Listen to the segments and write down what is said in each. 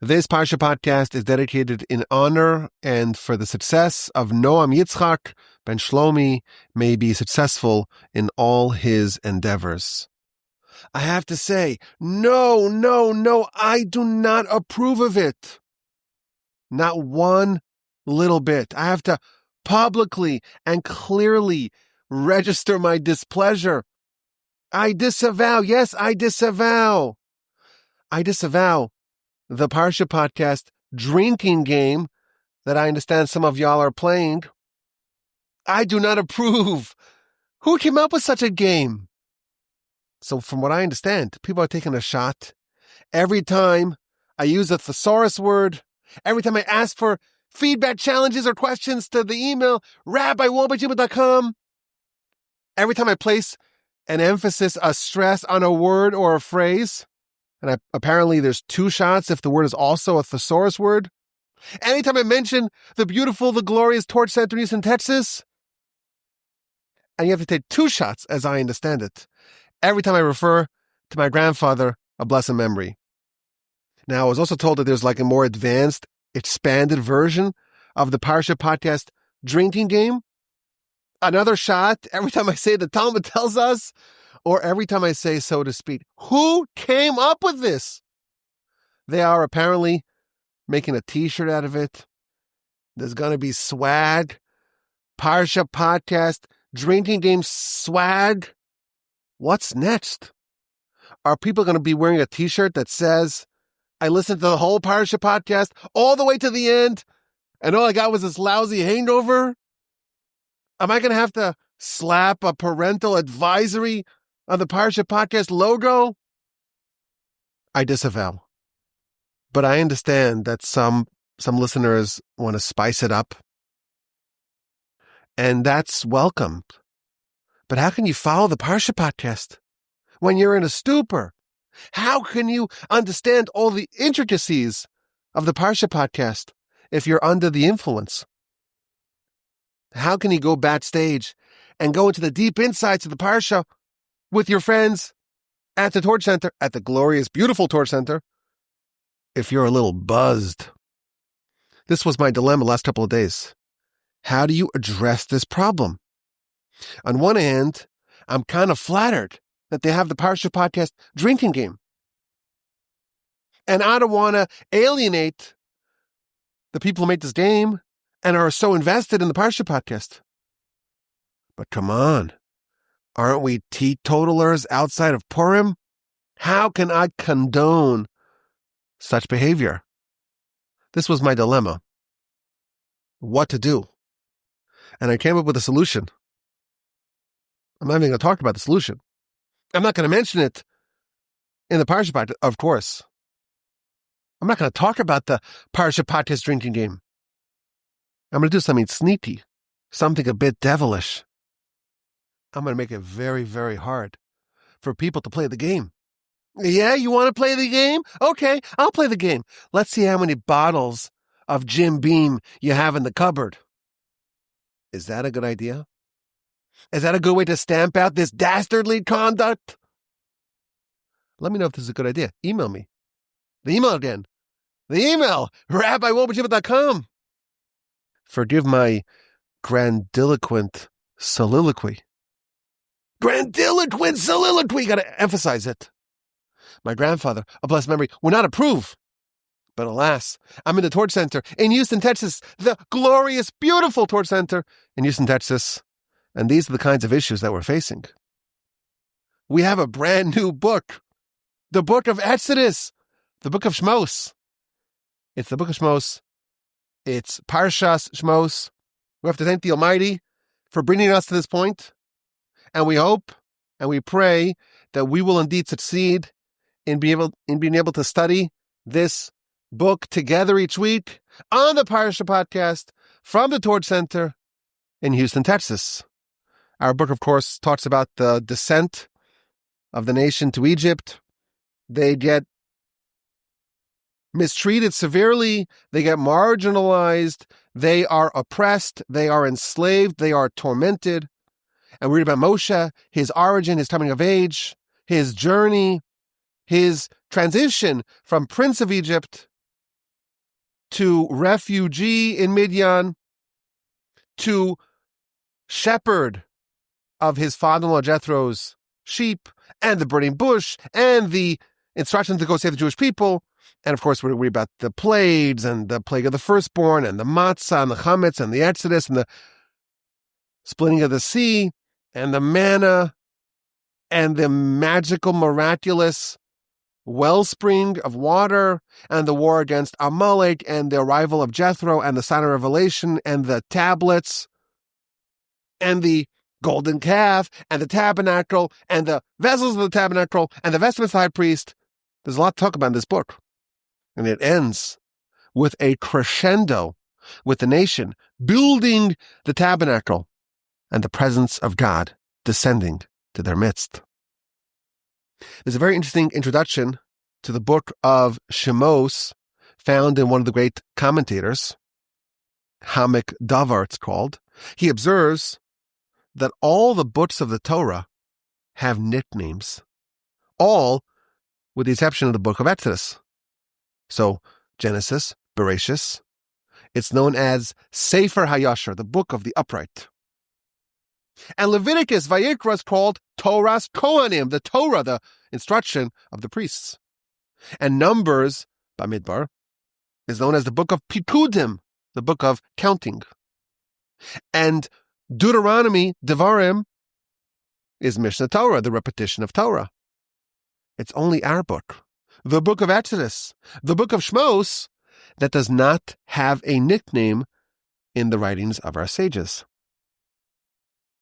This Parsha podcast is dedicated in honor and for the success of Noam Yitzchak ben Shlomi. May he be successful in all his endeavors. I have to say, no, I do not approve of it. Not one little bit. I have to publicly and clearly register my displeasure. I disavow. Yes, I disavow. I disavow the Parsha podcast drinking game that I understand some of y'all are playing. I do not approve. Who came up with such a game? So from what I understand, people are taking a shot. Every time I use a thesaurus word, every time I ask for feedback challenges or questions to the email, rabbi1@gmail.com, every time I place an emphasis, a stress on a word or a phrase, and apparently there's two shots if the word is also a thesaurus word. Anytime I mention the beautiful, the glorious Torch Center in Houston, Texas, and you have to take two shots, as I understand it, every time I refer to my grandfather, a blessed memory. Now, I was also told that there's like a more advanced, expanded version of the Parsha podcast drinking game. Another shot every time I say the Talmud tells us, or every time I say, so to speak. Who came up with this? They are apparently making a t-shirt out of it. There's going to be swag. Parsha podcast drinking game swag. What's next? Are people going to be wearing a t-shirt that says, I listened to the whole Parsha podcast all the way to the end, and all I got was this lousy hangover? Am I going to have to slap a parental advisory on the Parsha podcast logo? I disavow. But I understand that some listeners want to spice it up. And that's welcome. But how can you follow the Parsha podcast when you're in a stupor? How can you understand all the intricacies of the Parsha podcast if you're under the influence? How can you go backstage and go into the deep insights of the Parsha with your friends at the Torch Center, at the glorious, beautiful Torch Center, if you're a little buzzed? This was my dilemma last couple of days. How do you address this problem? On one hand, I'm kind of flattered that they have the Parsha podcast drinking game. And I don't want to alienate the people who make this game and are so invested in the Parsha podcast. But come on, aren't we teetotalers outside of Purim? How can I condone such behavior? This was my dilemma. What to do? And I came up with a solution. I'm not even going to talk about the solution. I'm not going to mention it in the Parsha podcast, of course. I'm not going to talk about the Parsha podcast drinking game. I'm going to do something sneaky, something a bit devilish. I'm going to make it very, very hard for people to play the game. Yeah, you want to play the game? Okay, I'll play the game. Let's see how many bottles of Jim Beam you have in the cupboard. Is that a good idea? Is that a good way to stamp out this dastardly conduct? Let me know if this is a good idea. Email me. The email again. The email, rabbi1@gmail.com. Forgive my grandiloquent soliloquy. Grandiloquent soliloquy! Gotta emphasize it. My grandfather, a blessed memory, would not approve. But alas, I'm in the Torch Center in Houston, Texas, the glorious, beautiful Torch Center in Houston, Texas. And these are the kinds of issues that we're facing. We have a brand new book, the book of Exodus, the book of Shemos. It's the book of Shemos. It's Parshas Shemos. We have to thank the Almighty for bringing us to this point. And we hope and we pray that we will indeed succeed in being able to study this book together each week on the Parsha podcast from the Torch Center in Houston, Texas. Our book, of course, talks about the descent of the nation to Egypt. They get mistreated severely. They get marginalized. They are oppressed. They are enslaved. They are tormented. And we read about Moshe, his origin, his coming of age, his journey, his transition from Prince of Egypt to refugee in Midian, to shepherd of his father-in-law Jethro's sheep, and the burning bush, and the instruction to go save the Jewish people. And of course, we read about the plagues, and the plague of the firstborn, and the matzah, and the chametz, and the exodus, and the splitting of the sea, and the manna, and the magical, miraculous wellspring of water, and the war against Amalek, and the arrival of Jethro, and the sign of revelation, and the tablets, and the golden calf, and the tabernacle, and the vessels of the tabernacle, and the vestments of the high priest. There's a lot to talk about in this book. And it ends with a crescendo, with the nation building the tabernacle and the presence of God descending to their midst. There's a very interesting introduction to the book of Shemos found in one of the great commentators, Hamek Davar it's called. He observes that all the books of the Torah have nicknames, all with the exception of the book of Exodus. So Genesis, Bereshis, it's known as Sefer HaYashar, the book of the upright. And Leviticus, Vayikra, is called Torah's Kohanim, the Torah, the instruction of the priests. And Numbers, Bamidbar, is known as the book of Pikudim, the book of counting. And Deuteronomy, Devarim, is Mishnah Torah, the repetition of Torah. It's only our book, the book of Exodus, the book of Shemos, that does not have a nickname in the writings of our sages.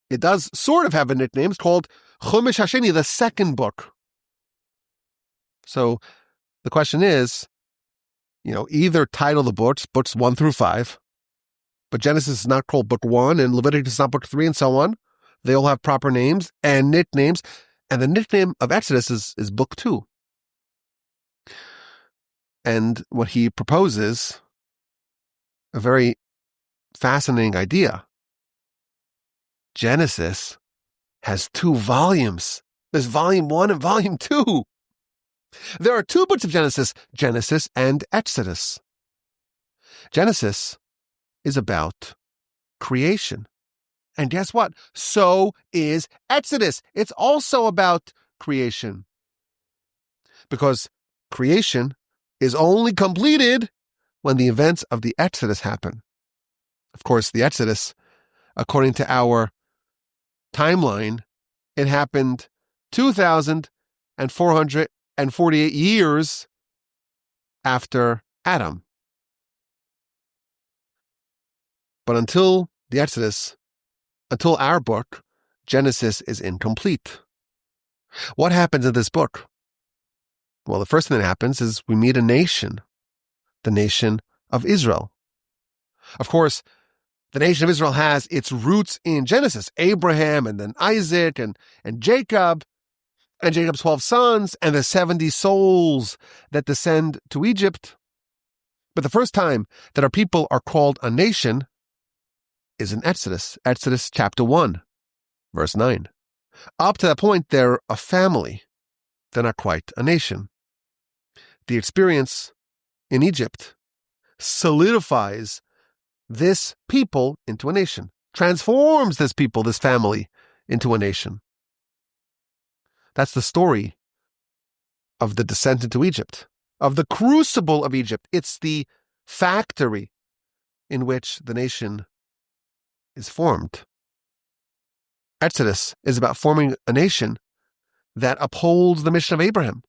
It does sort of have a nickname. It's called Chumash Hasheni, the second book. So the question is, either title the books 1 through 5, but Genesis is not called book 1, and Leviticus is not book 3, and so on. They all have proper names and nicknames, and the nickname of Exodus is book 2. And what he proposes, a very fascinating idea. Genesis has 2 volumes. There's volume 1 and volume 2. There are 2 books of Genesis, Genesis and Exodus. Genesis is about creation. And guess what? So is Exodus. It's also about creation. Because creation is only completed when the events of the Exodus happen. Of course, the Exodus, according to our timeline, it happened 2,448 years after Adam. But until the Exodus, until our book, Genesis is incomplete. What happens in this book? Well, the first thing that happens is we meet a nation, the nation of Israel. Of course, the nation of Israel has its roots in Genesis, Abraham and then Isaac and Jacob, and Jacob's 12 sons and the 70 souls that descend to Egypt. But the first time that our people are called a nation is in Exodus chapter 1, verse 9. Up to that point, they're a family. They're not quite a nation. The experience in Egypt solidifies this people into a nation, transforms this people, this family, into a nation. That's the story of the descent into Egypt, of the crucible of Egypt. It's the factory in which the nation is formed. Exodus is about forming a nation that upholds the mission of Abraham.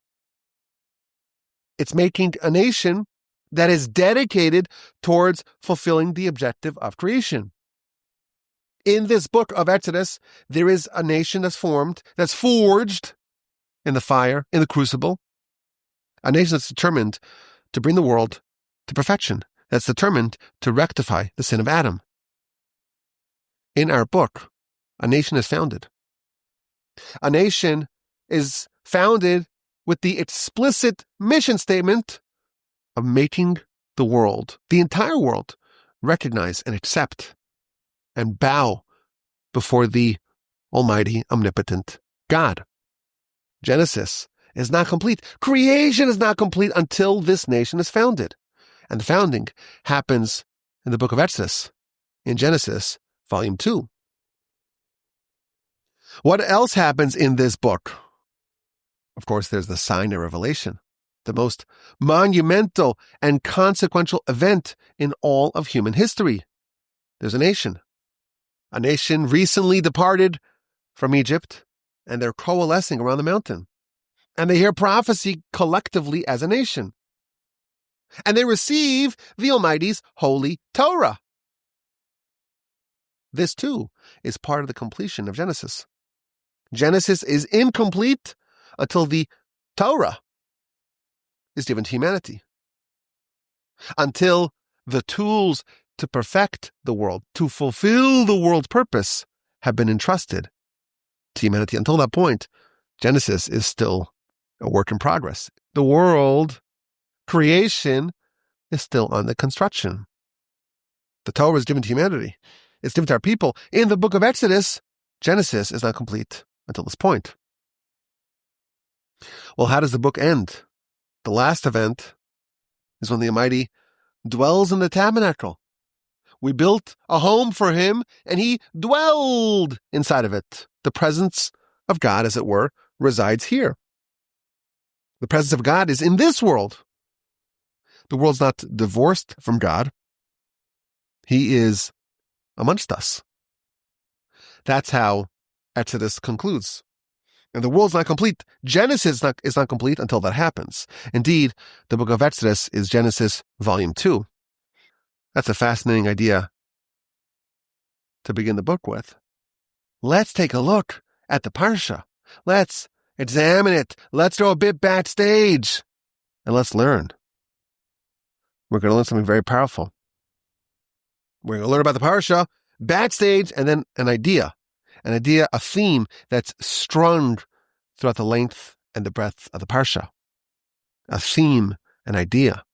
It's making a nation that is dedicated towards fulfilling the objective of creation. In this book of Exodus, there is a nation that's formed, that's forged in the fire, in the crucible. A nation that's determined to bring the world to perfection, that's determined to rectify the sin of Adam. In our book, a nation is founded. A nation is founded with the explicit mission statement of making the world, the entire world, recognize and accept and bow before the Almighty, omnipotent God. Genesis is not complete. Creation is not complete until this nation is founded. And the founding happens in the book of Exodus, in Genesis, volume 2. What else happens in this book? Of course, there's the Sinai revelation, the most monumental and consequential event in all of human history. There's a nation recently departed from Egypt, and they're coalescing around the mountain. And they hear prophecy collectively as a nation. And they receive the Almighty's holy Torah. This, too, is part of the completion of Genesis. Genesis is incomplete until the Torah is given to humanity. Until the tools to perfect the world, to fulfill the world's purpose, have been entrusted to humanity. Until that point, Genesis is still a work in progress. The world, creation, is still under construction. The Torah is given to humanity. It's given to our people. In the book of Exodus, Genesis is not complete until this point. Well, how does the book end? The last event is when the Almighty dwells in the tabernacle. We built a home for him, and he dwelled inside of it. The presence of God, as it were, resides here. The presence of God is in this world. The world's not divorced from God. He is amongst us. That's how Exodus concludes. And the world's not complete. Genesis is not complete until that happens. Indeed, the book of Exodus is Genesis volume 2. That's a fascinating idea to begin the book with. Let's take a look at the Parsha. Let's examine it. Let's go a bit backstage. And let's learn. We're going to learn something very powerful. We're going to learn about the Parsha, backstage, and then an idea, a theme that's strung throughout the length and the breadth of the Parsha. A theme, an idea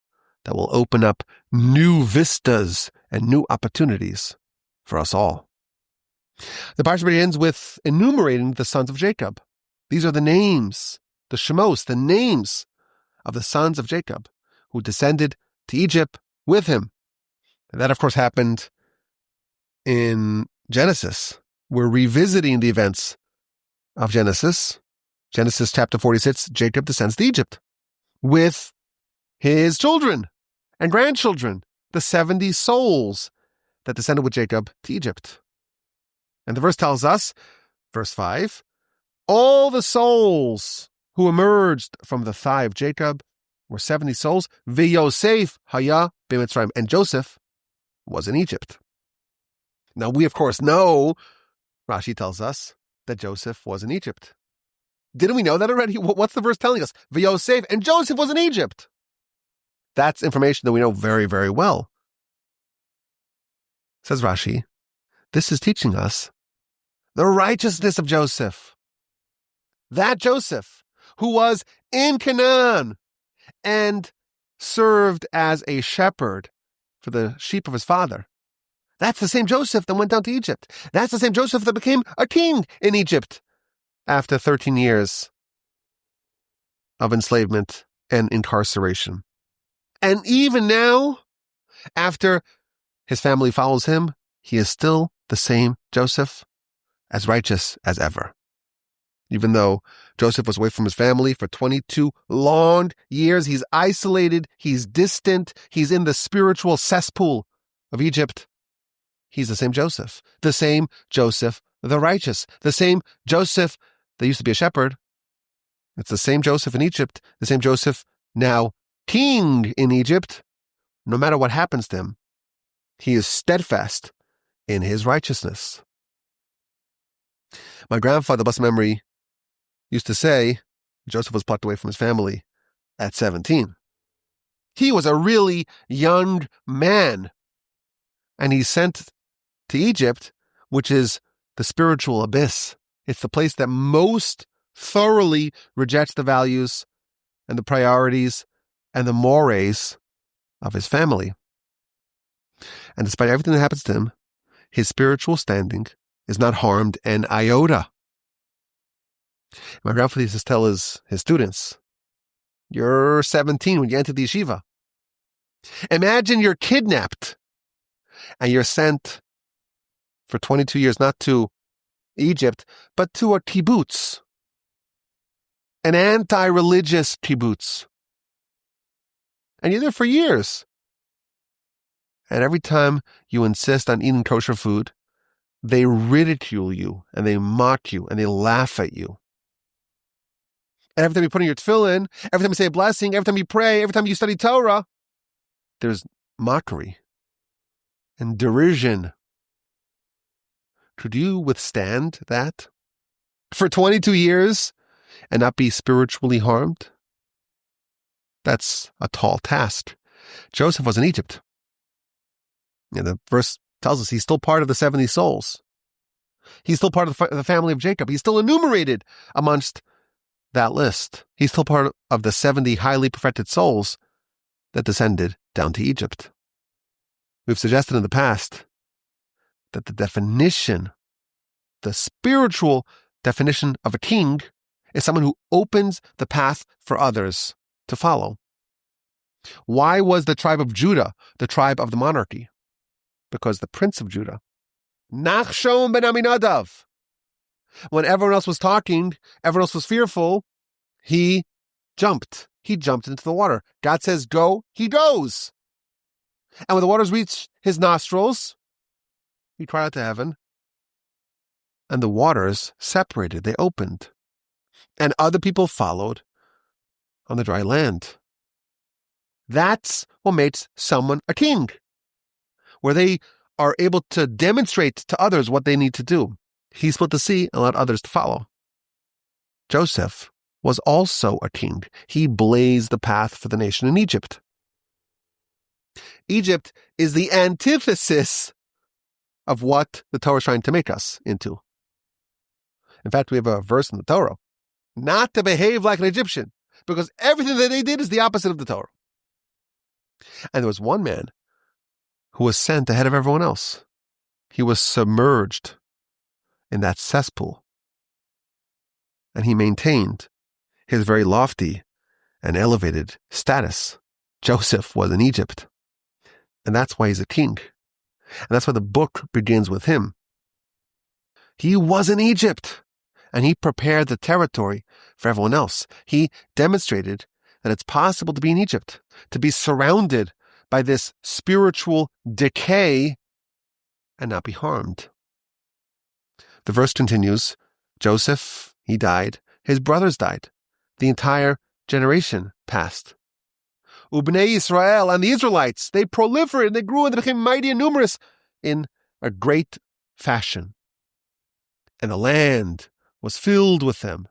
that will open up new vistas and new opportunities for us all. The Parsha begins with enumerating the sons of Jacob. These are the names, the Shemos, the names of the sons of Jacob who descended to Egypt with him. And that, of course, happened in Genesis. We're revisiting the events of Genesis. Genesis chapter 46, Jacob descends to Egypt with his children and grandchildren, the 70 souls that descended with Jacob to Egypt. And the verse tells us, verse 5, all the souls who emerged from the thigh of Jacob were 70 souls. V'Yosef haya b'Mitzrayim. And Joseph was in Egypt. Now we, of course, know, Rashi tells us, that Joseph was in Egypt. Didn't we know that already? What's the verse telling us? V'Yosef, and Joseph was in Egypt. That's information that we know very, very well. Says Rashi, this is teaching us the righteousness of Joseph. That Joseph, who was in Canaan and served as a shepherd for the sheep of his father. That's the same Joseph that went down to Egypt. That's the same Joseph that became a king in Egypt after 13 years of enslavement and incarceration. And even now, after his family follows him, he is still the same Joseph, as righteous as ever. Even though Joseph was away from his family for 22 long years, he's isolated, he's distant, he's in the spiritual cesspool of Egypt. He's the same Joseph, the righteous, the same Joseph that used to be a shepherd. It's the same Joseph in Egypt, the same Joseph now king in Egypt. No matter what happens to him, he is steadfast in his righteousness. My grandfather, blessed memory, used to say Joseph was plucked away from his family at 17. He was a really young man, and he's sent to Egypt, which is the spiritual abyss. It's the place that most thoroughly rejects the values and the priorities and the mores of his family. And despite everything that happens to him, his spiritual standing is not harmed an iota. My grandfather used to tell his students, you're 17 when you enter the yeshiva. Imagine you're kidnapped and you're sent for 22 years, not to Egypt, but to a kibbutz, an anti-religious kibbutz. And you're there for years. And every time you insist on eating kosher food, they ridicule you and they mock you and they laugh at you. And every time you put on your tefillin, every time you say a blessing, every time you pray, every time you study Torah, there's mockery and derision. Could you withstand that for 22 years and not be spiritually harmed? That's a tall task. Joseph was in Egypt. And the verse tells us he's still part of the 70 souls. He's still part of the family of Jacob. He's still enumerated amongst that list. He's still part of the 70 highly perfected souls that descended down to Egypt. We've suggested in the past that the definition, the spiritual definition of a king, is someone who opens the path for others to follow. Why was the tribe of Judah the tribe of the monarchy? Because the prince of Judah, Nachshon ben Aminadav, when everyone else was talking, everyone else was fearful, he jumped. He jumped into the water. God says, go, he goes. And when the waters reached his nostrils, he cried out to heaven, and the waters separated, they opened. And other people followed on the dry land. That's what makes someone a king, where they are able to demonstrate to others what they need to do. He split the sea and allowed others to follow. Joseph was also a king. He blazed the path for the nation in Egypt. Egypt is the antithesis of what the Torah is trying to make us into. In fact, we have a verse in the Torah, not to behave like an Egyptian, because everything that they did is the opposite of the Torah. And there was one man who was sent ahead of everyone else. He was submerged in that cesspool. And he maintained his very lofty and elevated status. Joseph was in Egypt. And that's why he's a king. And that's why the book begins with him. He was in Egypt, and he prepared the territory for everyone else. He demonstrated that it's possible to be in Egypt, to be surrounded by this spiritual decay and not be harmed. The verse continues, Joseph, he died. His brothers died. The entire generation passed. Ubnei Israel and the Israelites, they proliferated, they grew, and they became mighty and numerous in a great fashion. And the land was filled with them.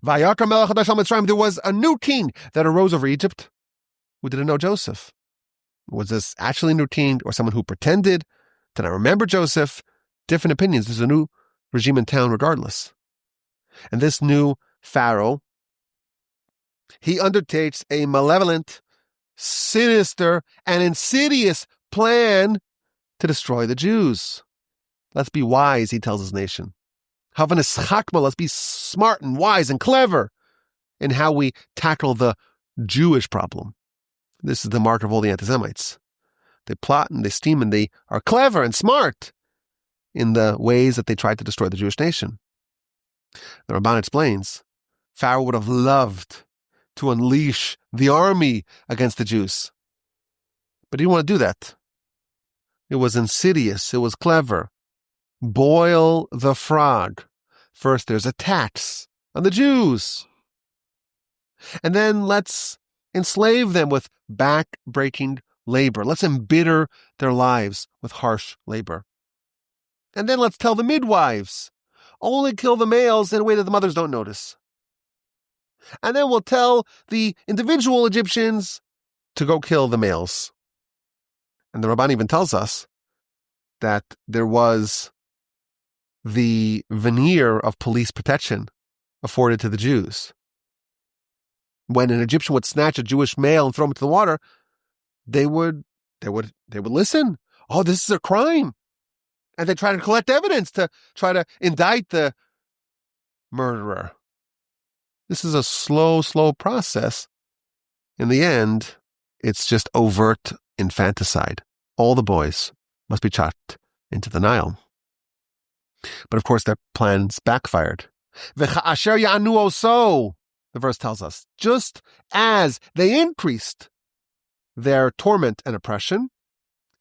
Vayakar melech chadash al Mitzrayim, there was a new king that arose over Egypt who didn't know Joseph. Was this actually a new king or someone who pretended to not remember Joseph? Different opinions. There's a new regime in town regardless. And this new Pharaoh, he undertakes a malevolent, sinister, and insidious plan to destroy the Jews. Let's be wise, he tells his nation. Havanas chakma, let's be smart and wise and clever in how we tackle the Jewish problem. This is the mark of all the anti-Semites. They plot and they scheme and they are clever and smart in the ways that they tried to destroy the Jewish nation. The Ramban explains, Pharaoh would have loved to unleash the army against the Jews. But he didn't want to do that. It was insidious. It was clever. Boil the frog. First, there's a tax on the Jews. And then let's enslave them with back-breaking labor. Let's embitter their lives with harsh labor. And then let's tell the midwives, only kill the males in a way that the mothers don't notice. And then we'll tell the individual Egyptians to go kill the males. And the Ramban even tells us that there was the veneer of police protection afforded to the Jews. When an Egyptian would snatch a Jewish male and throw him into the water, they would listen. Oh, this is a crime. And they try to collect evidence to try to indict the murderer. This is a slow process. In the end, it's just overt infanticide. All the boys must be chucked into the Nile. But of course, their plans backfired. V'cha'asher ya'anu oso, the verse tells us, just as they increased their torment and oppression,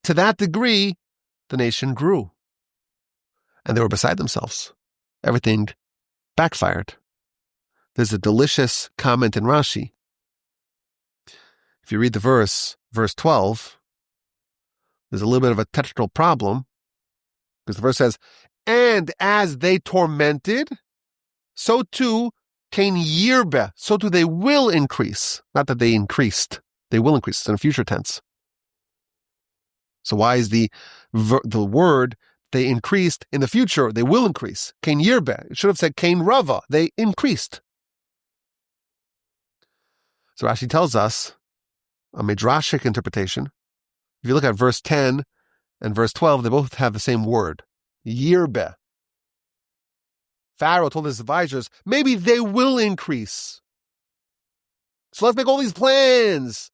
to that degree, the nation grew. And they were beside themselves. Everything backfired. There's a delicious comment in Rashi. If you read the verse 12, there's a little bit of a technical problem, because the verse says, and as they tormented, so too can yirbe, so too they will increase. Not that they increased, they will increase. It's in a future tense. So why is the word they increased in the future, they will increase? Kain yirbe. It should have said Kain rava. They increased. So Rashi tells us a midrashic interpretation. If you look at verse 10 and verse 12, they both have the same word, yirbe. Pharaoh told his advisors, maybe they will increase. So let's make all these plans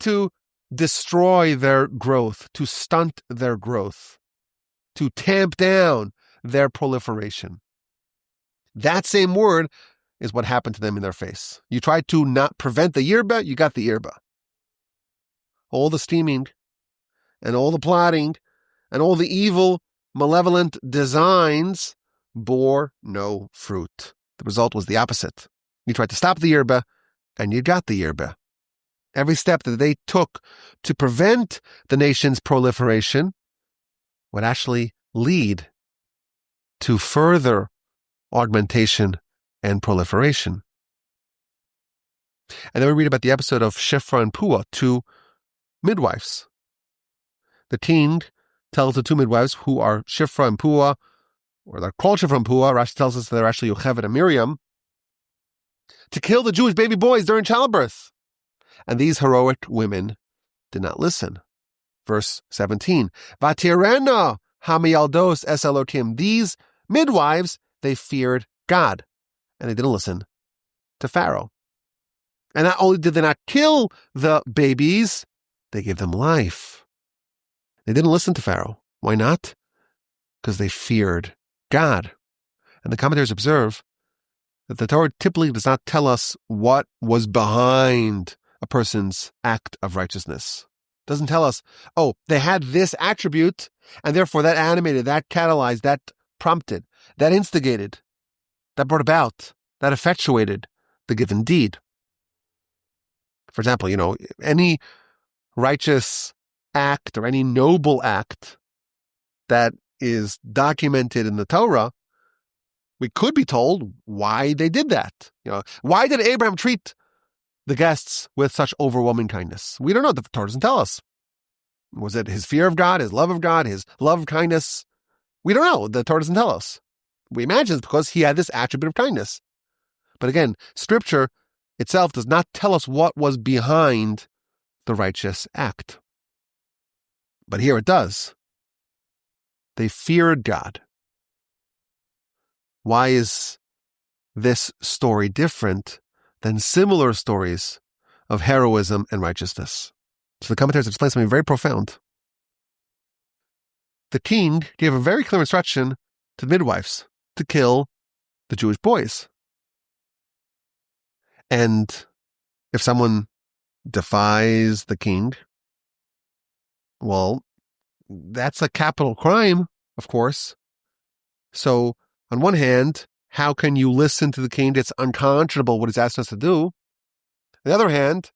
to destroy their growth, to stunt their growth, to tamp down their proliferation. That same word is what happened to them in their face. You tried to not prevent the yirba, you got the yirba. All the scheming and all the plotting and all the evil, malevolent designs bore no fruit. The result was the opposite. You tried to stop the yirba, and you got the yirba. Every step that they took to prevent the nation's proliferation would actually lead to further augmentation and proliferation. And then we read about the episode of Shifra and Pua, two midwives. The king tells the two midwives, who are Shifra and Pua, or they're called Shifra and Pua, Rashi tells us they're actually Yocheved and Miriam, to kill the Jewish baby boys during childbirth. And these heroic women did not listen. Verse 17, Vatirena hamiyaldos es Elokim. These midwives, they feared God, and they didn't listen to Pharaoh. And not only did they not kill the babies, they gave them life. They didn't listen to Pharaoh. Why not? Because they feared God. And the commentators observe that the Torah typically does not tell us what was behind a person's act of righteousness. It doesn't tell us, oh, they had this attribute, and therefore that animated, that catalyzed, that prompted, that instigated, that brought about, that effectuated the given deed. For example, any righteous act or any noble act that is documented in the Torah, we could be told why they did that. Why did Abraham treat the guests with such overwhelming kindness? We don't know. The Torah doesn't tell us. Was it his fear of God, his love of kindness? We don't know. The Torah doesn't tell us. We imagine it's because he had this attribute of kindness. But again, Scripture itself does not tell us what was behind the righteous act. But here it does. They feared God. Why is this story different than similar stories of heroism and righteousness? So the commentators explain something very profound. The king gave a very clear instruction to the midwives to kill the Jewish boys. And if someone defies the king, well, that's a capital crime, of course. So, on one hand, how can you listen to the king? It's unconscionable what he's asked us to do. On the other hand,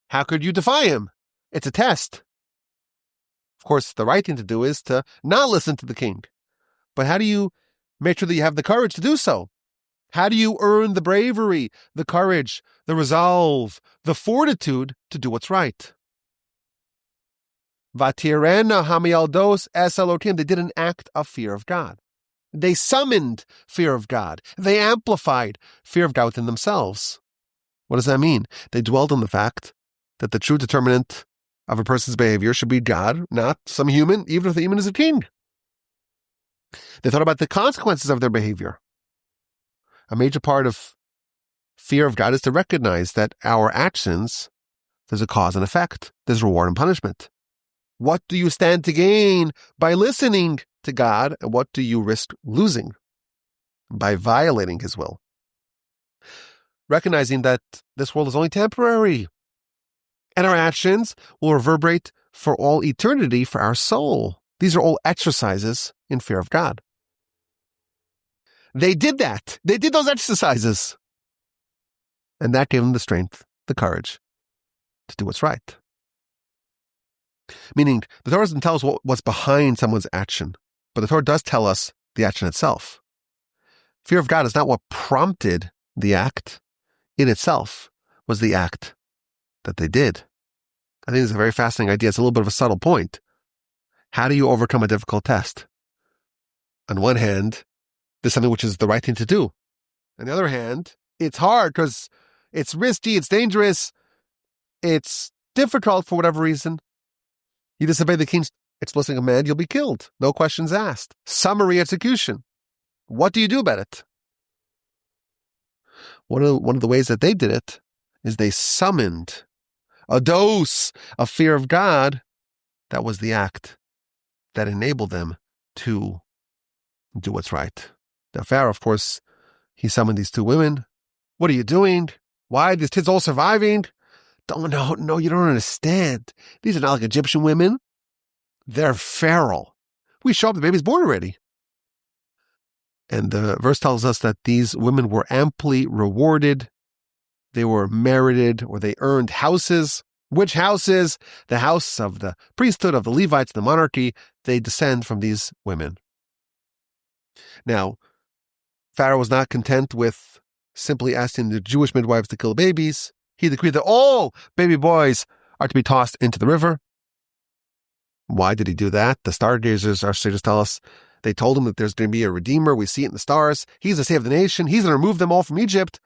how could you defy him? It's a test. Of course, the right thing to do is to not listen to the king. But how do you make sure that you have the courage to do so? How do you earn the bravery, the courage, the resolve, the fortitude to do what's right? Vatirena hamialdos es Elokim. They did an act of fear of God. They summoned fear of God. They amplified fear of God within themselves. What does that mean? They dwelled on the fact that the true determinant of a person's behavior should be God, not some human, even if the human is a king. They thought about the consequences of their behavior. A major part of fear of God is to recognize that our actions There's a cause and effect. There's reward and punishment. What do you stand to gain by listening to God, and what do you risk losing by violating his will? Recognizing that this world is only temporary, and our actions will reverberate for all eternity for our soul. These are all exercises in fear of God. They did that. They did those exercises. And that gave them the strength, the courage to do what's right. Meaning, the Torah doesn't tell us what's behind someone's action, but the Torah does tell us the action itself. Fear of God is not what prompted the act. In itself was the act that they did. I think it's a very fascinating idea. It's a little bit of a subtle point. How do you overcome a difficult test? On one hand, there's something which is the right thing to do. On the other hand, it's hard because it's risky, it's dangerous, it's difficult for whatever reason. You disobey the king's explicit command, you'll be killed. No questions asked. Summary execution. What do you do about it? One of the ways that they did it is they summoned a dose of fear of God. That was the act that enabled them to do what's right. Now, Pharaoh, of course, he summoned these two women. What are you doing? Why? These kids all surviving? No, you don't understand. These are not like Egyptian women. They're feral. We show up, the baby's born already. And the verse tells us that these women were amply rewarded. They were merited, or they earned houses. Which houses? The house of the priesthood, of the Levites, the monarchy. They descend from these women. Now, Pharaoh was not content with simply asking the Jewish midwives to kill babies. He decreed that all baby boys are to be tossed into the river. Why did he do that? The stargazers, our sages tell us, they told him that there's going to be a redeemer. We see it in the stars. He's to save the nation. He's going to remove them all from Egypt.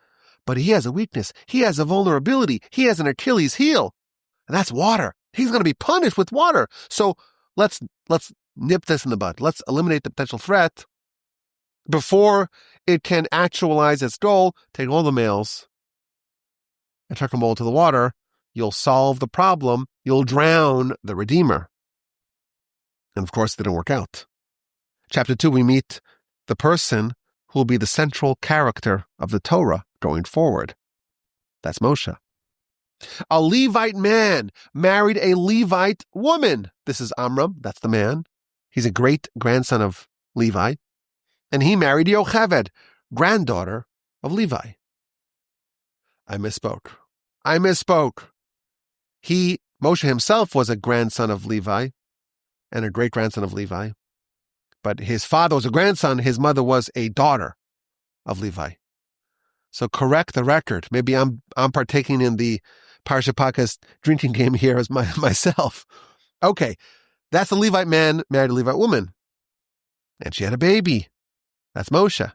But he has a weakness. He has a vulnerability. He has an Achilles heel. And that's water. He's going to be punished with water. So let's nip this in the bud. Let's eliminate the potential threat before it can actualize its goal. Take all the males and chuck them all to the water. You'll solve the problem. You'll drown the redeemer. And of course, it didn't work out. Chapter 2, we meet the person who will be the central character of the Torah going forward. That's Moshe. A Levite man married a Levite woman. This is Amram. That's the man. He's a great grandson of Levi. And he married Yocheved, granddaughter of Levi. I misspoke. Moshe himself was a grandson of Levi and a great-grandson of Levi. But his father was a grandson. His mother was a daughter of Levi. So correct the record. Maybe I'm partaking in the Parsha podcast drinking game here as myself. Okay, that's a Levite man married a Levite woman. And she had a baby. That's Moshe.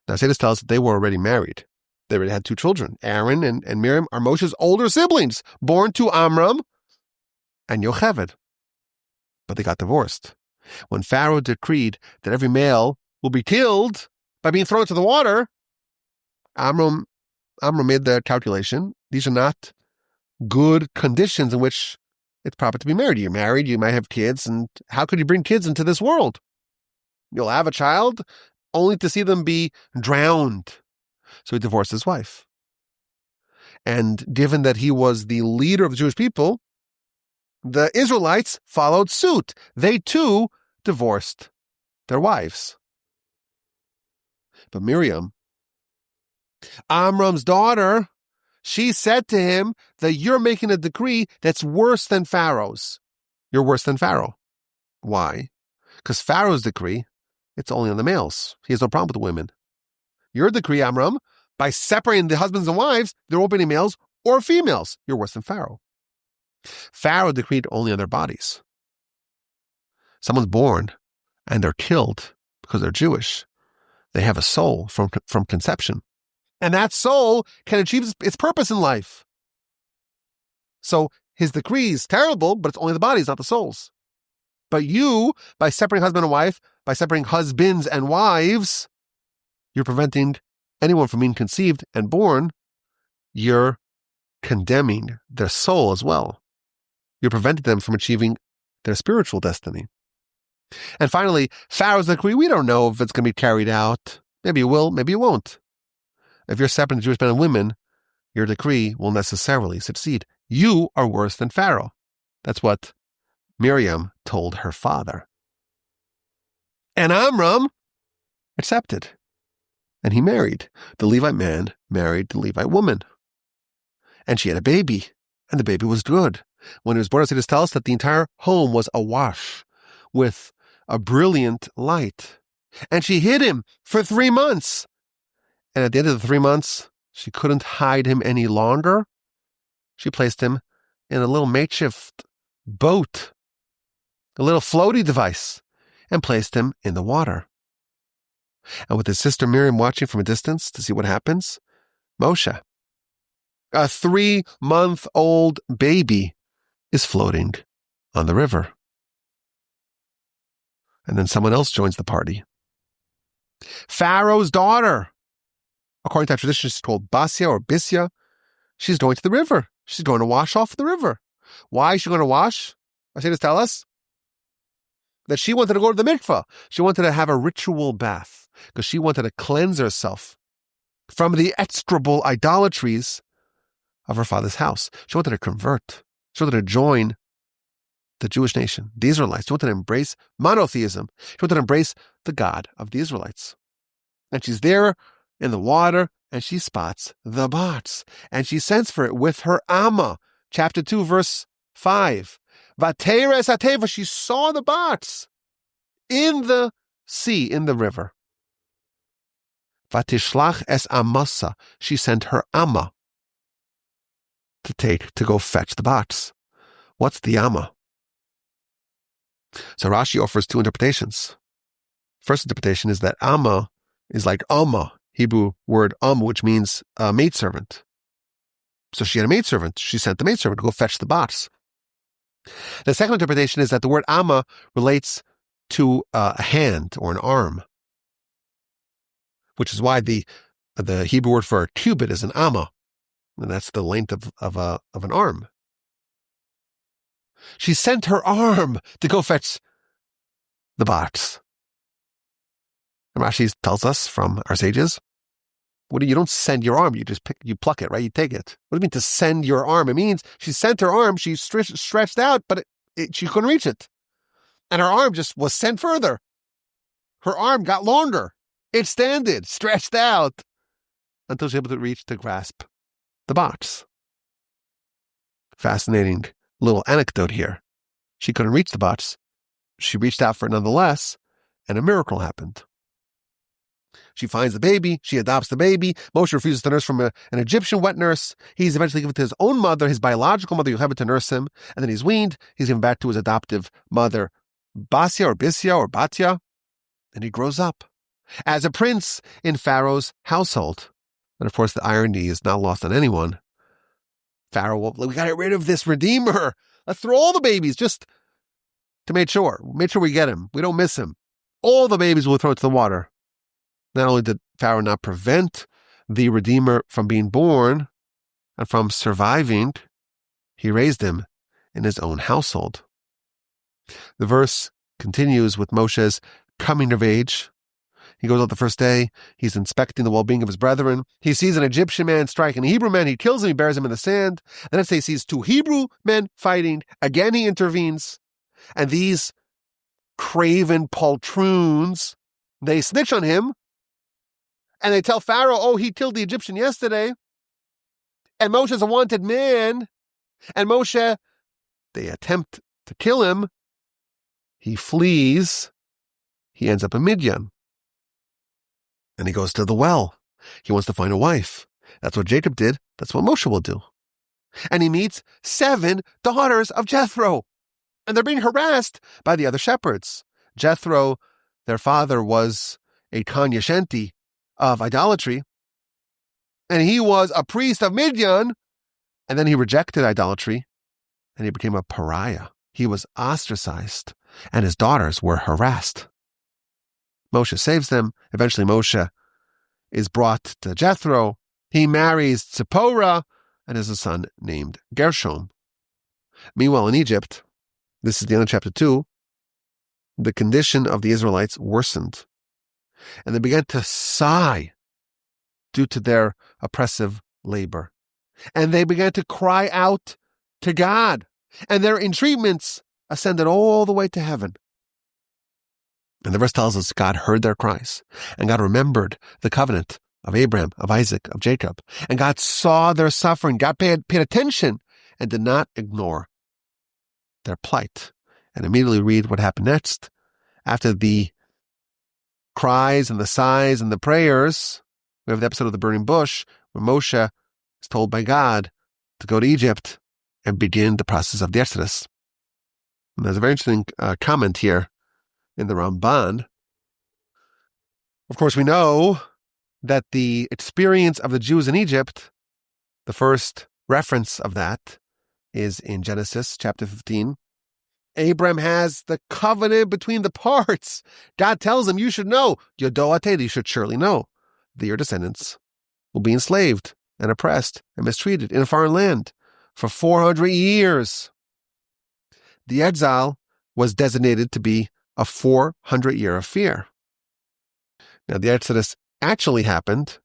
Now, Sadas tells us that they were already married. They already had two children. Aaron and Miriam are Moshe's older siblings, born to Amram and Yocheved. But they got divorced. When Pharaoh decreed that every male will be killed by being thrown into the water, Amram made the calculation. These are not good conditions in which it's proper to be married. You're married, you might have kids, and how could you bring kids into this world? You'll have a child only to see them be drowned. So he divorced his wife. And given that he was the leader of the Jewish people, the Israelites followed suit. They too divorced their wives. But Miriam, Amram's daughter, she said to him that you're making a decree that's worse than Pharaoh's. You're worse than Pharaoh. Why? Because Pharaoh's decree, it's only on the males. He has no problem with the women. Your decree, Amram, by separating the husbands and wives, there won't be any males or females. You're worse than Pharaoh. Pharaoh decreed only on their bodies. Someone's born and they're killed because they're Jewish. They have a soul from conception. And that soul can achieve its purpose in life. So his decree is terrible, but it's only the bodies, not the souls. But you, by separating husband and wife, by separating husbands and wives, you're preventing anyone from being conceived and born. You're condemning their soul as well. You're preventing them from achieving their spiritual destiny. And finally, Pharaoh's decree, we don't know if it's going to be carried out. Maybe it will, maybe it won't. If you're separating the Jewish men and women, your decree will necessarily succeed. You are worse than Pharaoh. That's what Miriam told her father. And Amram accepted. And he married. The Levite man married the Levite woman. And she had a baby. And the baby was good. When he was born, Exodus tells us that the entire home was awash with a brilliant light. And she hid him for 3 months. And at the end of the 3 months, she couldn't hide him any longer. She placed him in a little makeshift boat, a little floaty device, and placed him in the water. And with his sister Miriam watching from a distance to see what happens, Moshe, a 3-month-old baby, is floating on the river. And then someone else joins the party. Pharaoh's daughter, according to our tradition, she's called Basia or Bisya. She's going to the river. She's going to wash off the river. Why is she going to wash? I say to tell us that she wanted to go to the mikveh. She wanted to have a ritual bath because she wanted to cleanse herself from the execrable idolatries of her father's house. She wanted to convert. She wanted to join the Jewish nation, the Israelites. She wanted to embrace monotheism. She wanted to embrace the God of the Israelites. And she's there in the water, and she spots the bots. And she sends for it with her Amma. Chapter 2, verse 5. Vateres ateva, she saw the bots in the sea, in the river. Vatishlach es amasa, she sent her Amma to go fetch the bots. What's the Amma? So Rashi offers 2 interpretations. First interpretation is that Amma is like Amma, Hebrew word which means a maidservant. So she had a maidservant. She sent the maidservant to go fetch the bots. The second interpretation is that the word Amma relates to a hand or an arm, which is why the Hebrew word for a cubit is an Amma, and that's the length of an arm. She sent her arm to go fetch the bots. And Rashi tells us from our sages, you don't send your arm, you pluck it, right? You take it. What do you mean to send your arm? It means she sent her arm, she stretched out, but she couldn't reach it. And her arm just was sent further. Her arm got longer. It extended, stretched out, until she was able to reach to grasp the box. Fascinating little anecdote here. She couldn't reach the box. She reached out for it nonetheless, and a miracle happened. She finds the baby. She adopts the baby. Moshe refuses to nurse from an Egyptian wet nurse. He's eventually given to his own mother, his biological mother, Yocheved, to nurse him. And then he's weaned. He's given back to his adoptive mother, Basia or Bisya or Batya. And he grows up as a prince in Pharaoh's household. And of course, the irony is not lost on anyone. Pharaoh, we got to get rid of this redeemer. Let's throw all the babies just to make sure we get him. We don't miss him. All the babies will throw it to the water. Not only did Pharaoh not prevent the Redeemer from being born and from surviving, he raised him in his own household. The verse continues with Moshe's coming of age. He goes out the first day. He's inspecting the well-being of his brethren. He sees an Egyptian man striking a Hebrew man. He kills him. He buries him in the sand. The next day he sees 2 Hebrew men fighting. Again he intervenes. And these craven poltroons, they snitch on him. And they tell Pharaoh, he killed the Egyptian yesterday. And Moshe's a wanted man. And Moshe, they attempt to kill him. He flees. He ends up in Midian. And he goes to the well. He wants to find a wife. That's what Jacob did. That's what Moshe will do. And he meets 7 daughters of Jethro. And they're being harassed by the other shepherds. Jethro, their father, was a Kanyashenti of idolatry, and he was a priest of Midian, and then he rejected idolatry, and he became a pariah. He was ostracized, and his daughters were harassed. Moshe saves them. Eventually Moshe is brought to Jethro. He marries Zipporah, and has a son named Gershom. Meanwhile, in Egypt, this is the end of chapter 2, the condition of the Israelites worsened, and they began to sigh due to their oppressive labor. And they began to cry out to God, and their entreatments ascended all the way to heaven. And the verse tells us God heard their cries, and God remembered the covenant of Abraham, of Isaac, of Jacob. And God saw their suffering. God paid attention and did not ignore their plight. And immediately read what happened next. After the cries and the sighs and the prayers, we have the episode of the burning bush, where Moshe is told by God to go to Egypt and begin the process of the Exodus. And there's a very interesting comment here in the Ramban. Of course, we know that the experience of the Jews in Egypt, the first reference of that is in Genesis chapter 15. Abraham has the covenant between the parts. God tells him, you should know, Yodo Ateda, you should surely know, that your descendants will be enslaved and oppressed and mistreated in a foreign land for 400 years. The exile was designated to be a 400-year affair. Now, the Exodus actually happened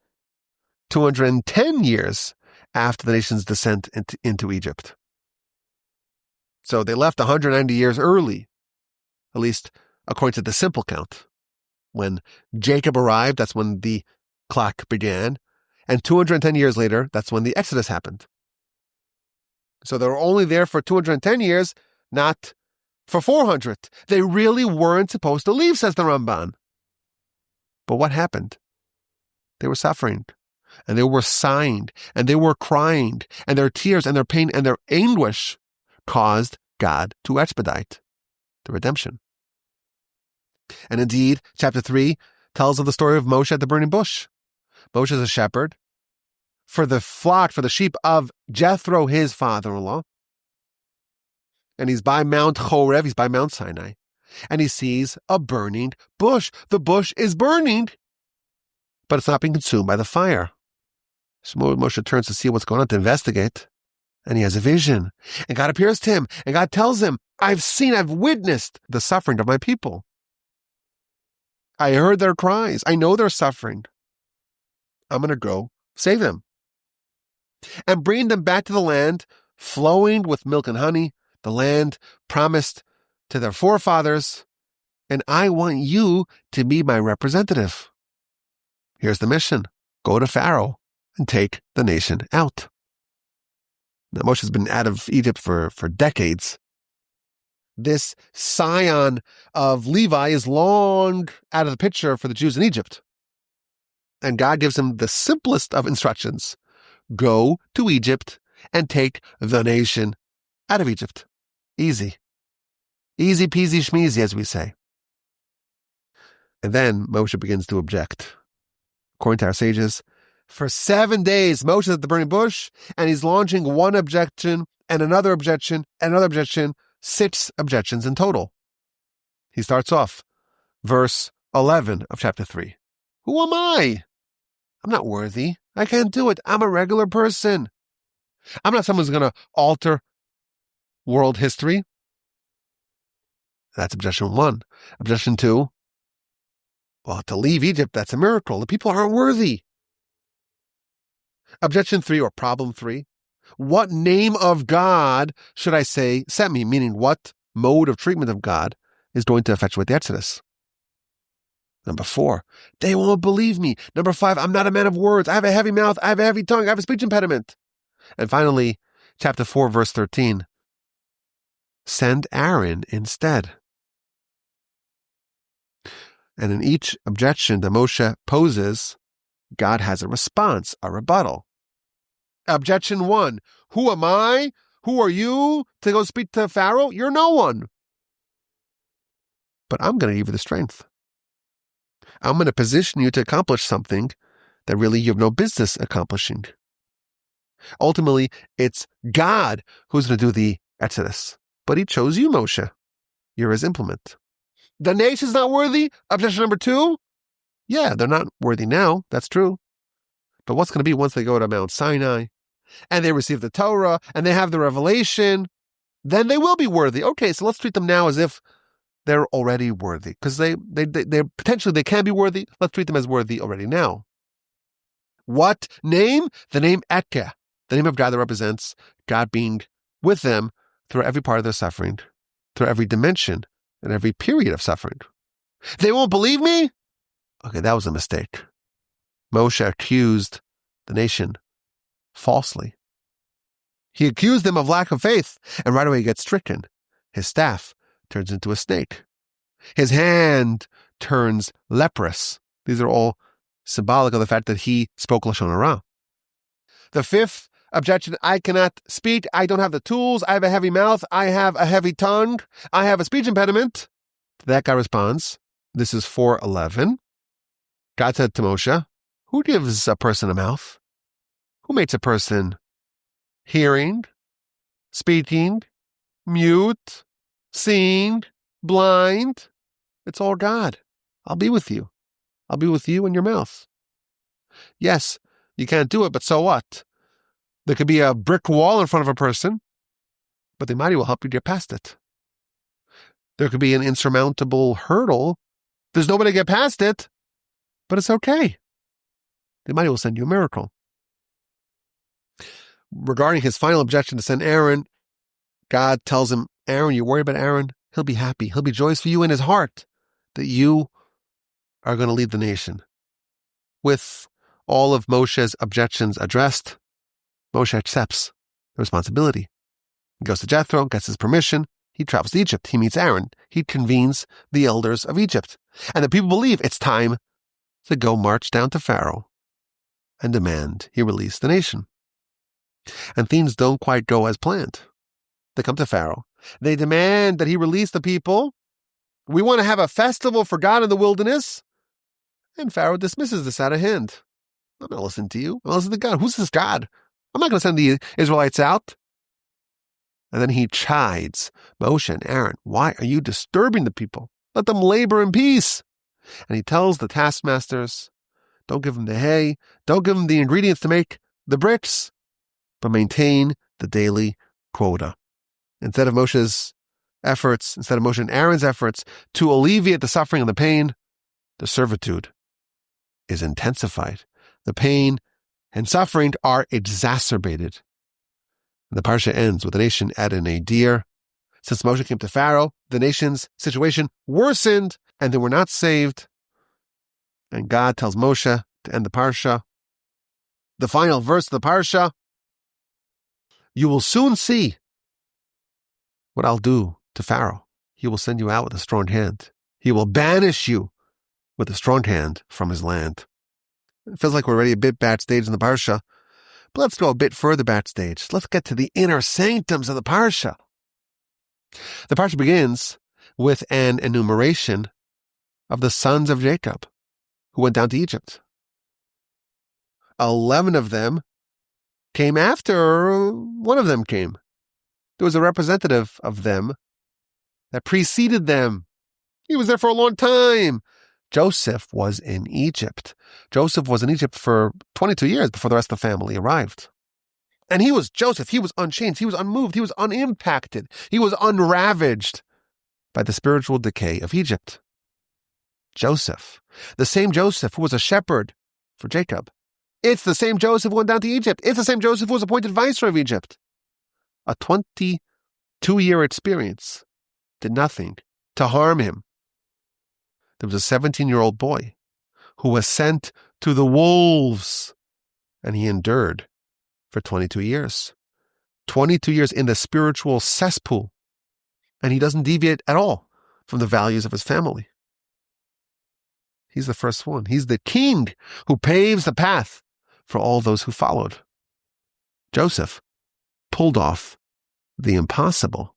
210 years after the nation's descent into Egypt. So they left 190 years early, at least according to the simple count. When Jacob arrived, that's when the clock began. And 210 years later, that's when the Exodus happened. So they were only there for 210 years, not for 400. They really weren't supposed to leave, says the Ramban. But what happened? They were suffering, and they were sighing, and they were crying, and their tears and their pain and their anguish caused God to expedite the redemption. And indeed, chapter 3 tells of the story of Moshe at the burning bush. Moshe is a shepherd for the flock, for the sheep of Jethro, his father-in-law. And he's by Mount Horeb, he's by Mount Sinai, and he sees a burning bush. The bush is burning, but it's not being consumed by the fire. So Moshe turns to see what's going on, to investigate, and he has a vision. And God appears to him, and God tells him, I've witnessed the suffering of my people. I heard their cries. I know they're suffering. I'm going to go save them and bring them back to the land flowing with milk and honey, the land promised to their forefathers, and I want you to be my representative. Here's the mission. Go to Pharaoh and take the nation out. Now, Moshe's been out of Egypt for decades. This scion of Levi is long out of the picture for the Jews in Egypt. And God gives him the simplest of instructions. Go to Egypt and take the nation out of Egypt. Easy. Easy peasy schmeezy, as we say. And then Moshe begins to object. According to our sages, for 7 days, Moshe is at the burning bush, and he's launching one objection and another objection and another objection, 6 objections in total. He starts off, verse 11 of chapter 3. Who am I? I'm not worthy. I can't do it. I'm a regular person. I'm not someone who's going to alter world history. That's objection 1. Objection 2. Well, to leave Egypt, that's a miracle. The people aren't worthy. Objection 3, or problem 3. What name of God should I say sent me? Meaning, what mode of treatment of God is going to effectuate the Exodus? Number 4, they won't believe me. Number 5, I'm not a man of words. I have a heavy mouth. I have a heavy tongue. I have a speech impediment. And finally, chapter 4, verse 13. Send Aaron instead. And in each objection that Moshe poses, God has a response, a rebuttal. Objection 1, who am I? Who are you to go speak to Pharaoh? You're no one. But I'm going to give you the strength. I'm going to position you to accomplish something that really you have no business accomplishing. Ultimately, it's God who's going to do the Exodus. But he chose you, Moshe. You're his implement. The nation's not worthy? Objection number 2? Yeah, they're not worthy now. That's true. But what's going to be once they go to Mount Sinai and they receive the Torah, and they have the revelation, then they will be worthy. Okay, so let's treat them now as if they're already worthy, because they potentially they can be worthy. Let's treat them as worthy already now. What name? The name Etka, the name of God that represents God being with them through every part of their suffering, through every dimension and every period of suffering. They won't believe me? Okay, that was a mistake. Moshe accused the nation falsely. He accused them of lack of faith, and right away he gets stricken. His staff turns into a snake. His hand turns leprous. These are all symbolic of the fact that he spoke Lashon Hara. The fifth objection, I cannot speak. I don't have the tools. I have a heavy mouth. I have a heavy tongue. I have a speech impediment. To that God responds, this is 4:11. God said to Moshe, who gives a person a mouth? Who makes a person hearing, speaking, mute, seeing, blind? It's all God. I'll be with you. I'll be with you in your mouth. Yes, you can't do it, but so what? There could be a brick wall in front of a person, but the Almighty will help you get past it. There could be an insurmountable hurdle. There's no way to get past it, but it's okay. The Almighty will send you a miracle. Regarding his final objection to send Aaron, God tells him, Aaron, you worry about Aaron? He'll be happy. He'll be joyous for you in his heart that you are going to lead the nation. With all of Moshe's objections addressed, Moshe accepts the responsibility. He goes to Jethro, gets his permission. He travels to Egypt. He meets Aaron. He convenes the elders of Egypt. And the people believe it's time to go march down to Pharaoh and demand he release the nation. And things don't quite go as planned. They come to Pharaoh. They demand that he release the people. We want to have a festival for God in the wilderness. And Pharaoh dismisses this out of hand. I'm not listening to you. I'm listening to God. Who's this God? I'm not going to send the Israelites out. And then he chides Moshe and Aaron. Why are you disturbing the people? Let them labor in peace. And he tells the taskmasters, don't give them the hay. Don't give them the ingredients to make the bricks, but maintain the daily quota. Instead of Moshe and Aaron's efforts to alleviate the suffering and the pain, the servitude is intensified. The pain and suffering are exacerbated. And the Parsha ends with the nation at an nadir. Since Moshe came to Pharaoh, the nation's situation worsened and they were not saved. And God tells Moshe to end the Parsha. The final verse of the Parsha, you will soon see what I'll do to Pharaoh. He will send you out with a strong hand. He will banish you with a strong hand from his land. It feels like we're already a bit backstage in the Parsha, but let's go a bit further backstage. Let's get to the inner sanctums of the Parsha. The Parsha begins with an enumeration of the sons of Jacob who went down to Egypt. 11 of them came after one of them came. There was a representative of them that preceded them. He was there for a long time. Joseph was in Egypt. Joseph was in Egypt for 22 years before the rest of the family arrived. And he was Joseph. He was unchanged. He was unmoved. He was unimpacted. He was unravaged by the spiritual decay of Egypt. Joseph, the same Joseph who was a shepherd for Jacob. It's the same Joseph who went down to Egypt. It's the same Joseph who was appointed viceroy of Egypt. A 22-year experience did nothing to harm him. There was a 17-year-old boy who was sent to the wolves, and he endured for 22 years. 22 years in the spiritual cesspool, and he doesn't deviate at all from the values of his family. He's the first one. He's the king who paves the path for all those who followed. Joseph pulled off the impossible.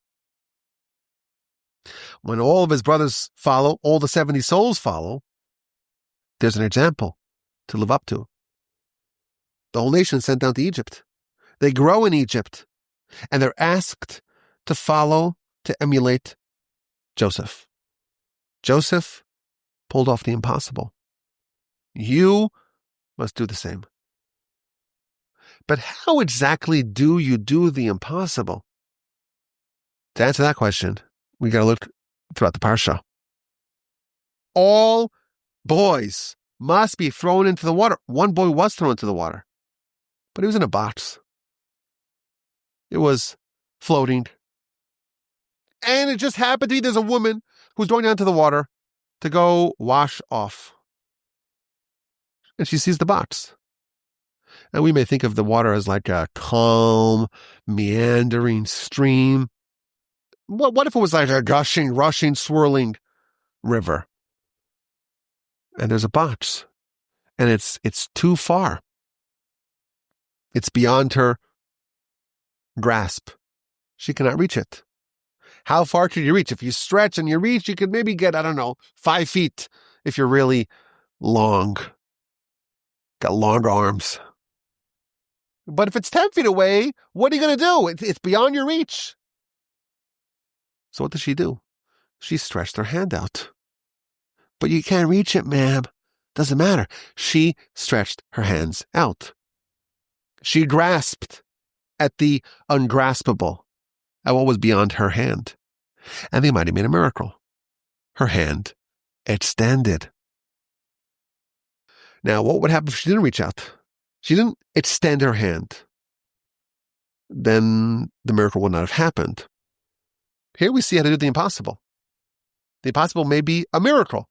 When all of his brothers follow, all the 70 souls follow, there's an example to live up to. The whole nation is sent down to Egypt. They grow in Egypt, and they're asked to follow, to emulate Joseph. Joseph pulled off the impossible. You must do the same. But how exactly do you do the impossible? To answer that question, we got to look throughout the Parsha. All boys must be thrown into the water. One boy was thrown into the water, but he was in a box. It was floating. And it just happened to be there's a woman who's going down to the water to go wash off. And she sees the box. And we may think of the water as like a calm, meandering stream. What if it was like a gushing, rushing, swirling river? And there's a box. And it's too far. It's beyond her grasp. She cannot reach it. How far can you reach? If you stretch and you reach, you could maybe get, 5 feet if you're really long. Got longer arms. But if it's 10 feet away, what are you going to do? It's beyond your reach. So what does she do? She stretched her hand out. But you can't reach it, ma'am. Doesn't matter. She stretched her hands out. She grasped at the ungraspable, at what was beyond her hand. And the Almighty made a miracle. Her hand extended. Now, what would happen if she didn't reach out? She didn't extend her hand. Then the miracle would not have happened. Here we see how to do the impossible. The impossible may be a miracle.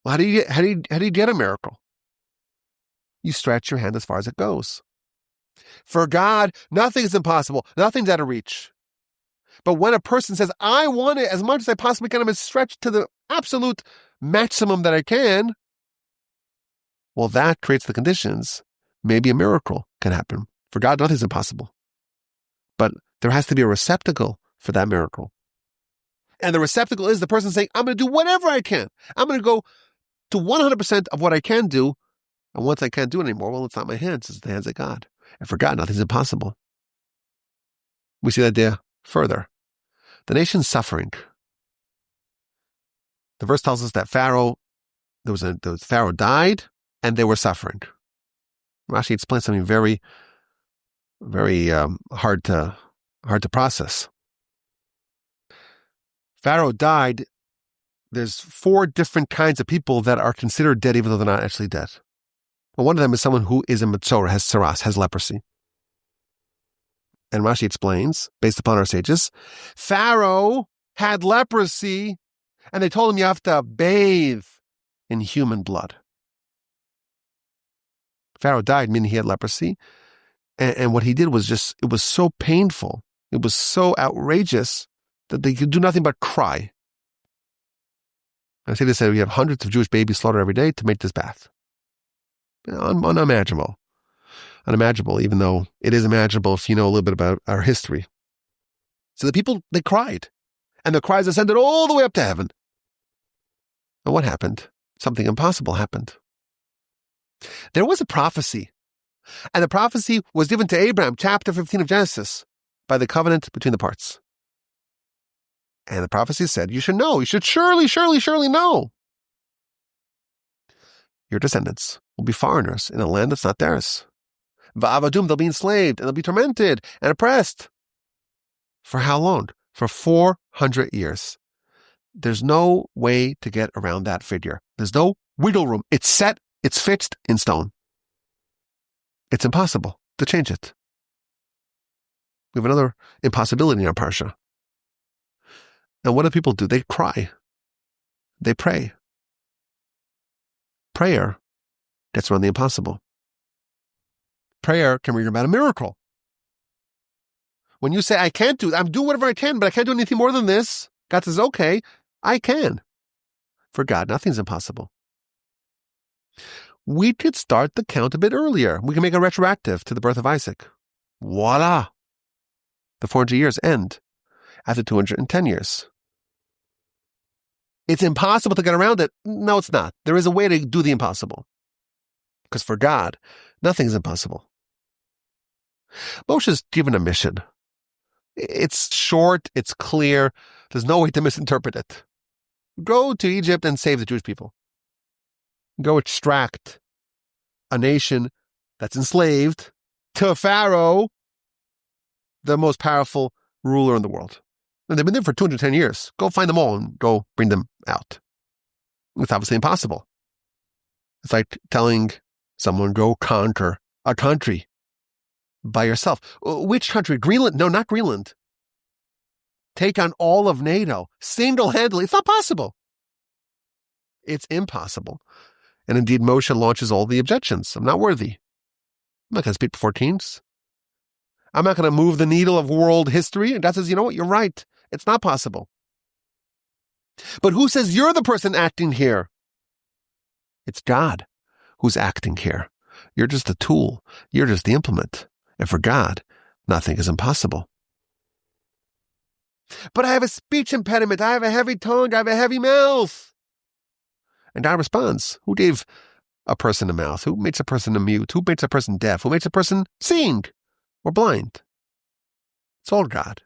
Well, how do you get a miracle? You stretch your hand as far as it goes. For God, nothing is impossible. Nothing's out of reach. But when a person says, I want it as much as I possibly can, I'm going to stretch to the absolute maximum that I can, well, that creates the conditions. Maybe a miracle can happen. For God, nothing's impossible. But there has to be a receptacle for that miracle. And the receptacle is the person saying, I'm going to do whatever I can. I'm going to go to 100% of what I can do. And once I can't do it anymore, well, it's not my hands, it's the hands of God. And for God, nothing's impossible. We see that idea further. The nation's suffering. The verse tells us that Pharaoh died and they were suffering. Rashi explains something very, very hard to process. Pharaoh died. There's 4 different kinds of people that are considered dead even though they're not actually dead. Well, one of them is someone who is a Metzora, has saras, has leprosy. And Rashi explains, based upon our sages, Pharaoh had leprosy, and they told him you have to bathe in human blood. Pharaoh died, meaning he had leprosy, and what he did was it was so painful, it was so outrageous that they could do nothing but cry. I say this, we have hundreds of Jewish babies slaughtered every day to make this bath. Unimaginable. Unimaginable, even though it is imaginable if you know a little bit about our history. So the people, they cried. And the cries ascended all the way up to heaven. And what happened? Something impossible happened. There was a prophecy. And the prophecy was given to Abraham, chapter 15 of Genesis, by the covenant between the parts. And the prophecy said, you should know, you should surely know. Your descendants will be foreigners in a land that's not theirs. Va'avadum, they'll be enslaved, and they'll be tormented and oppressed. For how long? For 400 years. There's no way to get around that figure. There's no wiggle room. It's set, it's fixed in stone. It's impossible to change it. We have another impossibility in our Parsha. And what do people do? They cry. They pray. Prayer gets around the impossible. Prayer can bring about a miracle. When you say, I can't do it, I'm doing whatever I can, but I can't do anything more than this, God says, okay, I can. For God, nothing's impossible. We could start the count a bit earlier. We can make it retroactive to the birth of Isaac. Voila! The 400 years end after 210 years. It's impossible to get around it. No, it's not. There is a way to do the impossible. Because for God, nothing's impossible. Moshe's given a mission. It's short, it's clear, there's no way to misinterpret it. Go to Egypt and save the Jewish people. Go extract a nation that's enslaved to Pharaoh, the most powerful ruler in the world. And they've been there for 210 years. Go find them all and go bring them out. It's obviously impossible. It's like telling someone, go conquer a country by yourself. Which country? Greenland? No, not Greenland. Take on all of NATO single-handedly. It's not possible. It's impossible. And indeed, Moshe launches all the objections. I'm not worthy. I'm not going to speak before kings. I'm not going to move the needle of world history. And God says, you know what? You're right. It's not possible. But who says you're the person acting here? It's God who's acting here. You're just the tool. You're just the implement. And for God, nothing is impossible. But I have a speech impediment. I have a heavy tongue. I have a heavy mouth. And God responds, who gave a person a mouth? Who makes a person a mute? Who makes a person deaf? Who makes a person seeing or blind? It's all God.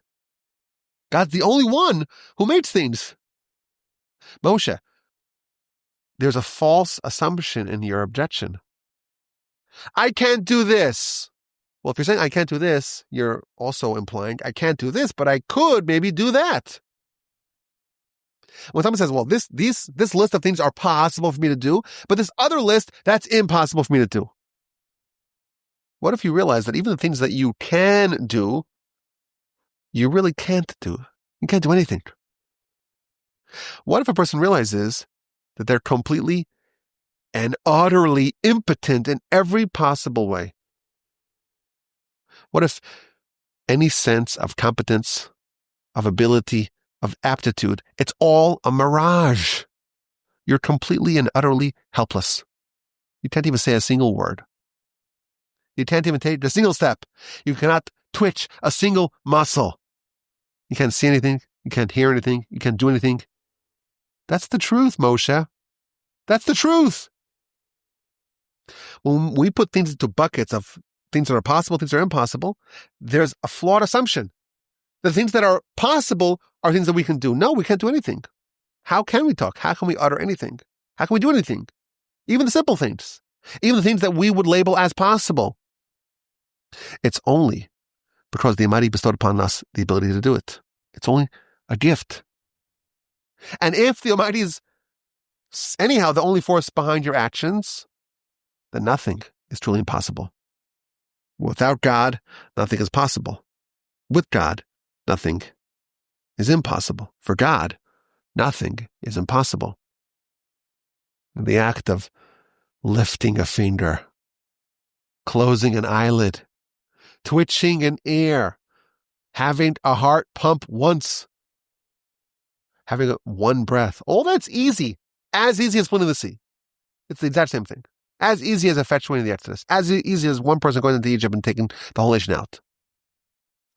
God's the only one who makes things. Moshe, there's a false assumption in your objection. I can't do this. Well, if you're saying I can't do this, you're also implying I can't do this, but I could maybe do that. When someone says, well, this list of things are possible for me to do, but this other list, that's impossible for me to do. What if you realize that even the things that you can do, you really can't do? You can't do anything. What if a person realizes that they're completely and utterly impotent in every possible way? What if any sense of competence, of ability, of aptitude, it's all a mirage? You're completely and utterly helpless. You can't even say a single word. You can't even take a single step. You cannot twitch a single muscle. You can't see anything. You can't hear anything. You can't do anything. That's the truth, Moshe. That's the truth. When we put things into buckets of things that are possible, things that are impossible, there's a flawed assumption. The things that are possible are things that we can do. No, we can't do anything. How can we talk? How can we utter anything? How can we do anything? Even the simple things. Even the things that we would label as possible. It's only because the Almighty bestowed upon us the ability to do it. It's only a gift. And if the Almighty is anyhow the only force behind your actions, then nothing is truly impossible. Without God, nothing is possible. With God, nothing is impossible. For God, nothing is impossible. The act of lifting a finger, closing an eyelid, twitching an ear, having a heart pump once, having one breath, all that's easy. As easy as splitting the sea. It's the exact same thing. As easy as effectuating the Exodus. As easy as one person going into Egypt and taking the whole nation out.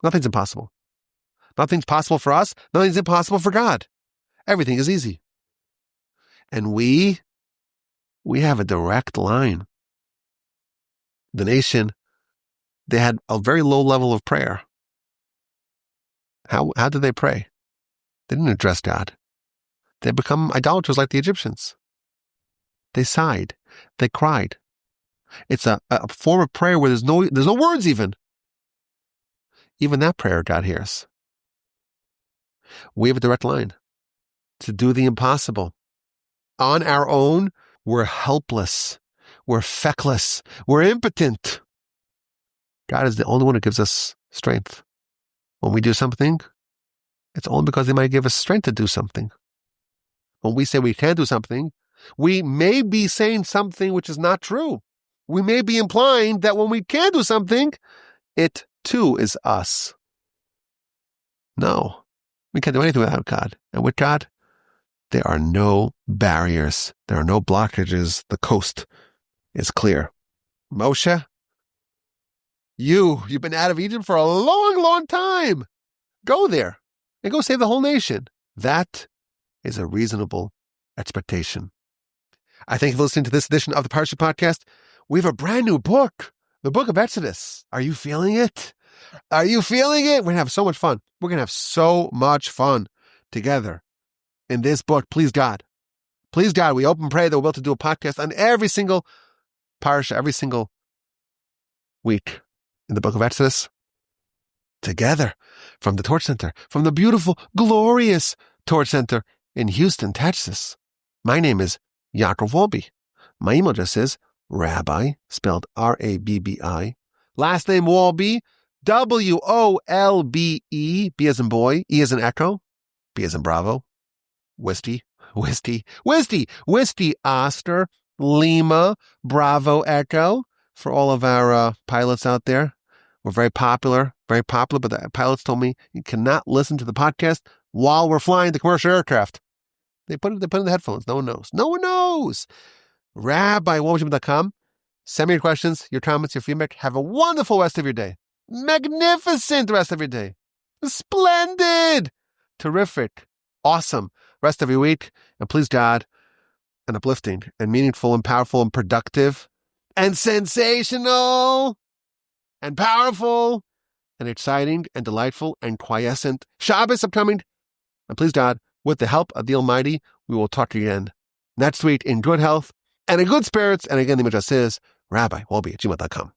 Nothing's impossible. Nothing's possible for us. Nothing's impossible for God. Everything is easy. And we have a direct line. The nation, they had a very low level of prayer. How did they pray? They didn't address God. They become idolaters like the Egyptians. They sighed. They cried. It's a form of prayer where there's no words even. Even that prayer God hears. We have a direct line to do the impossible. On our own, we're helpless. We're feckless. We're impotent. God is the only one who gives us strength. When we do something, it's only because He might give us strength to do something. When we say we can't do something, we may be saying something which is not true. We may be implying that when we can do something, it too is us. No, we can't do anything without God. And with God, there are no barriers. There are no blockages. The coast is clear. Moshe, you've been out of Egypt for a long, long time. Go there and go save the whole nation. That is a reasonable expectation. I thank you for listening to this edition of the Parsha podcast. We have a brand new book, the book of Exodus. Are you feeling it? Are you feeling it? We're going to have so much fun. We're going to have so much fun together in this book. Please, God. Please, God, we hope and pray that we'll be able to do a podcast on every single Parsha, every single week in the book of Exodus? Together from the Torch Center, from the beautiful, glorious Torch Center in Houston, Texas. My name is Yaakov Wolbe. My email address is Rabbi, spelled R-A-B-B-I. Last name Wolbe, W-O-L-B-E, B as in boy, E as in echo, B as in Bravo, Whiskey, Oster, Lima, Bravo, Echo. For all of our pilots out there, we're very popular, but the pilots told me you cannot listen to the podcast while we're flying the commercial aircraft. They put in the headphones. No one knows. RabbiWolbe.com. Send me your questions, your comments, your feedback. Have a wonderful rest of your day. Magnificent rest of your day. Splendid. Terrific. Awesome rest of your week. And please God, and uplifting and meaningful and powerful and productive and sensational and powerful and exciting and delightful and quiescent Shabbos upcoming. And please God, with the help of the Almighty, we will talk again next week in good health and in good spirits. And again, the address is RabbiWolbe@gmail.com.